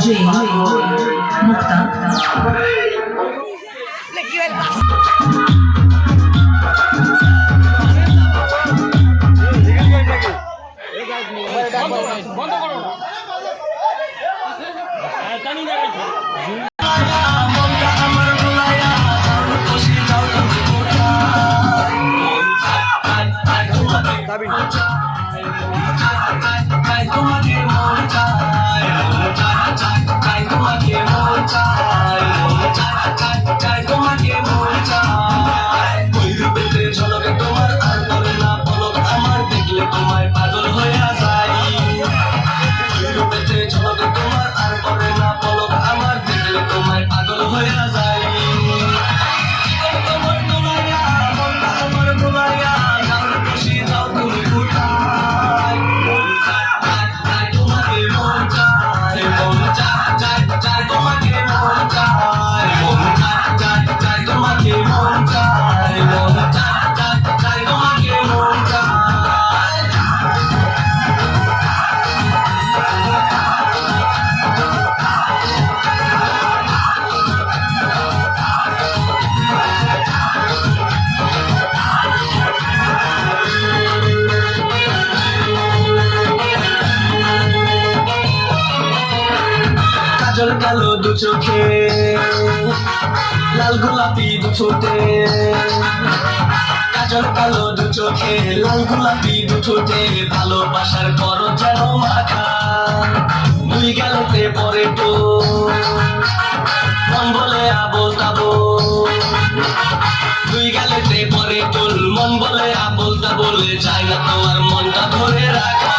জি জি মুক্তা বন্ধ করো না জানি না কাজল কালো দু চোখে লাল গোলাপি দু ঠোঁটে কাজল কালো দু চোখে লাল গোলাপি দু ঠোঁটে ভালোবাসার করো যেন মাখা দুই গেলতে পরে তো মন বলে আবোল তাবোল দুই গেলতে পরে তোল মন বলে আবোল তাবোল চাই না তোমার মনটা ধরে রাখা